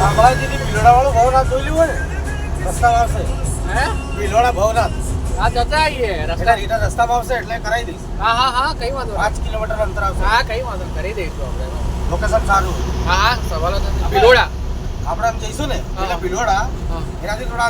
શામળાજીની ભીલોડાવાળું ભવનાથ જોયેલું હોય ને રસ્તામાં આવશે હે ભીલોડા ભવનાથ હા જતા આવીએ રસ્તા રસ્તામાં આવશે એટલે કરાવી દઈશ હા કઈ વાંધો 5 કિલોમીટર અંતર આવશે હા કઈ વાંધો નહીં, કરી દઈશું આપણે લોકેશન સારું હા સવાલ જ નથી ભીલોડા આપણે આમ જઈશું ને એટલે ભીલોડા એનાથી થોડા